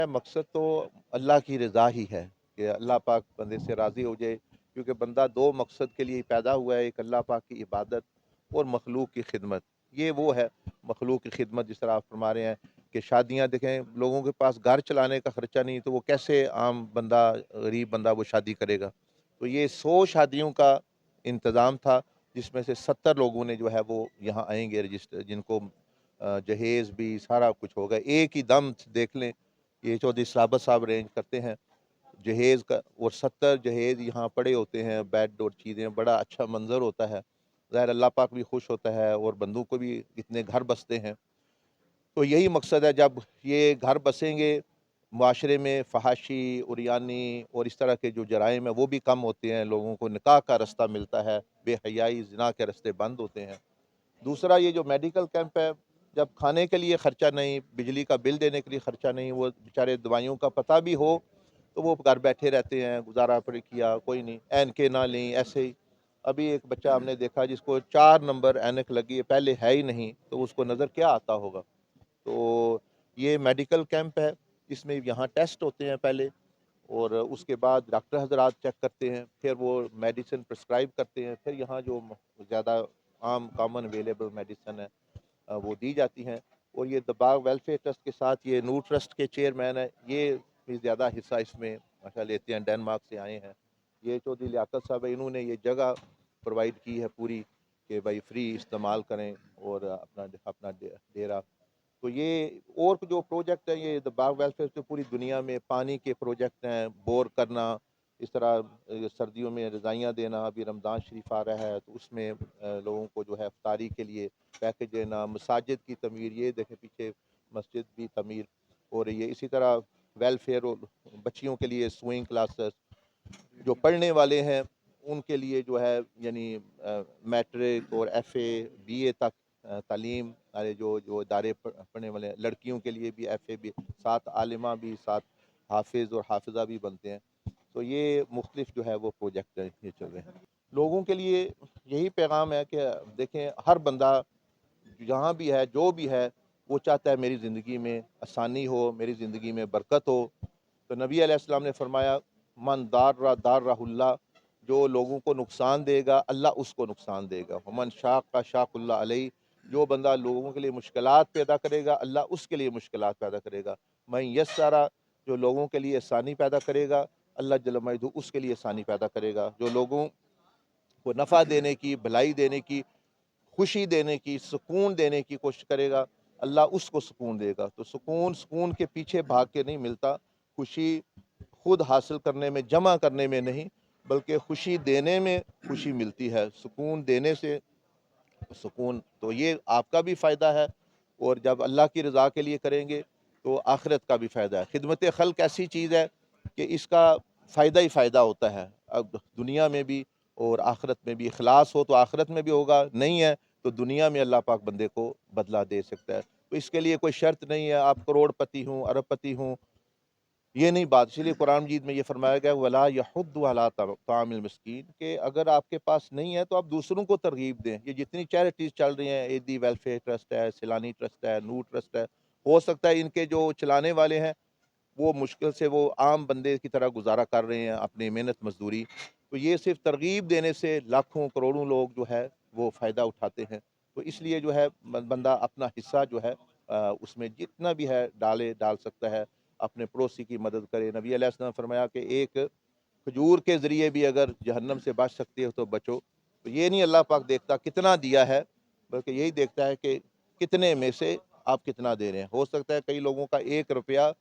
मकसद तो अल्लाह की रज़ा ही है कि अल्लाह पाक बंदे से राज़ी हो जाए, क्योंकि बंदा दो मकसद के लिए पैदा हुआ है, एक अल्लाह पाक की इबादत और मखलूक की खिदमत। ये वो है मखलूक की खिदमत, जिस तरह आप फरमा रहे हैं कि शादियाँ देखें, लोगों के पास घर चलाने का खर्चा नहीं, तो वो कैसे आम बंदा, गरीब बंदा वो शादी करेगा। तो ये 100 शादियों का इंतज़ाम था, जिसमें से 70 लोगों ने जो है वो यहाँ आएंगे रजिस्टर, जिनको जहेज़ भी सारा कुछ होगा एक ही दम। देख लें, ये चौधरी सलाबत साहब अरेंज करते हैं जहेज़ का, और 70 जहेज़ यहाँ पड़े होते हैं, बेड और चीज़ें, बड़ा अच्छा मंजर होता है। ज़ाहिर अल्लाह पाक भी खुश होता है और बंदों को भी इतने घर बसते हैं। तो यही मकसद है, जब ये घर बसेंगे माशरे में फ़हाशी, उरियानी और इस तरह के जो जराइम है वो भी कम होते हैं, लोगों को निकाह का रास्ता मिलता है, बेहयाई ज़िना के रास्ते बंद होते हैं। दूसरा ये जो मेडिकल कैंप है, जब खाने के लिए खर्चा नहीं, बिजली का बिल देने के लिए खर्चा नहीं, वो बेचारे दवाइयों का पता भी हो तो वो घर बैठे रहते हैं, गुजारा पड़ किया, कोई नहीं, ऐनकें ना लें, ऐसे ही। अभी एक बच्चा हमने देखा जिसको 4 नंबर ऐनक लगी है, पहले है ही नहीं, तो उसको नज़र क्या आता होगा। तो ये मेडिकल कैंप है, इसमें यहाँ टेस्ट होते हैं पहले, और उसके बाद डॉक्टर हजरात चेक करते हैं, फिर वो मेडिसिन प्रिस्क्राइब करते हैं, फिर यहाँ जो ज़्यादा आम कॉमन अवेलेबल मेडिसिन है वो दी जाती हैं। और ये दबाग वेलफेयर ट्रस्ट के साथ ये नूर ट्रस्ट के चेयरमैन है, ये भी ज़्यादा हिस्सा इसमें माशा लेते हैं, डेनमार्क से आए हैं। ये चौधरी लियाकत साहब है, इन्होंने ये जगह प्रोवाइड की है पूरी, कि भाई फ्री इस्तेमाल करें और अपना अपना डेरा। तो ये और जो प्रोजेक्ट है, ये द बाग वेलफेयर से पूरी दुनिया में पानी के प्रोजेक्ट हैं, बोर करना, इस तरह सर्दियों में रज़ाइयाँ देना, अभी रमज़ान शरीफ आ रहा है तो उसमें लोगों को जो है इफ्तारी के लिए पैकेज देना, मसाजिद की तमीर, ये देखें पीछे मस्जिद की तमीर हो रही है। इसी तरह वेलफेयर और बच्चियों के लिए स्विमिंग क्लासेस, जो पढ़ने वाले हैं उनके लिए जो है, यानी मैट्रिक और एफ़ए बीए तक तालीम वाले जो जो इदारे पढ़ने वाले हैं, लड़कियों के लिए भी एफ़ए भी, साथ आलिमा भी, साथ हाफिज़ और हाफिज़ा भी बनते हैं। तो ये मुख्तलिफ जो है वो प्रोजेक्ट ये चल रहे हैं। लोगों के लिए यही पैगाम है कि देखें, हर बंदा जहाँ भी है, जो भी है, वो चाहता है मेरी ज़िंदगी में आसानी हो, मेरी ज़िंदगी में बरकत हो। तो नबी अलैहिस्सलाम ने फरमाया, मन दार्रा, जो लोगों को नुकसान देगा अल्लाह उसको नुकसान देगा। मन शाक़ शाक़ुल्लाह अलैहि, जो बंदा लोगों के लिए मुश्किलात पैदा करेगा अल्लाह उसके लिए मुश्किलात पैदा करेगा। मैं यस्सरा, जो लोगों के लिए आसानी पैदा करेगा अल्लाह जल्ल मजदू उसके लिए आसानी पैदा करेगा। जो लोगों को नफ़ा देने की, भलाई देने की, खुशी देने की, सुकून देने की कोशिश करेगा अल्लाह उसको सुकून देगा। तो सुकून सुकून के पीछे भाग के नहीं मिलता, खुशी खुद हासिल करने में, जमा करने में नहीं, बल्कि खुशी देने में खुशी मिलती है। सुकून देने से सुकून, तो ये आपका भी फ़ायदा है, और जब अल्लाह की रज़ा के लिए करेंगे तो आखिरत का भी फ़ायदा है। खिदमत खल्क ऐसी चीज़ है कि इसका फ़ायदा ही फ़ायदा होता है, अब दुनिया में भी और आखिरत में भी। इखलास हो तो आखिरत में भी होगा, नहीं है तो दुनिया में अल्लाह पाक बंदे को बदला दे सकता है। तो इसके लिए कोई शर्त नहीं है आप करोड़पति हों, अरबपति हों, ये नहीं बात। इसीलिए कुरान मजीद में ये फरमाया गया, वला यहुद्दु अला तामिल मिस्कीन, कि अगर आपके पास नहीं है तो आप दूसरों को तरगीब दें। ये जितनी चैरिटीज़ चल रही हैं, एदी वेलफेयर ट्रस्ट है, सिलानी ट्रस्ट है, नूर ट्रस्ट है, हो सकता है इनके जो चलाने वाले हैं वो मुश्किल से वो आम बंदे की तरह गुजारा कर रहे हैं अपनी मेहनत मजदूरी। तो ये सिर्फ तरगीब देने से लाखों करोड़ों लोग जो है वो फ़ायदा उठाते हैं। तो इसलिए जो है बंदा अपना हिस्सा जो है उसमें जितना भी है डाल सकता है, अपने पड़ोसी की मदद करे। नबी अलैहिस्सलाम ने फरमाया कि एक खजूर के ज़रिए भी अगर जहन्नम से बच सकते हो तो बचो। तो ये नहीं अल्लाह पाक देखता कितना दिया है, बल्कि यही देखता है कि कितने में से आप कितना दे रहे हैं। हो सकता है कई लोगों का 1 रुपया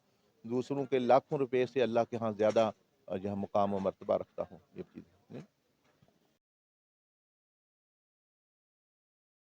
दूसरों के लाखों रुपए से अल्लाह के यहाँ ज़्यादा जो है मुकाम और मर्तबा रखता हूँ। ये चीज़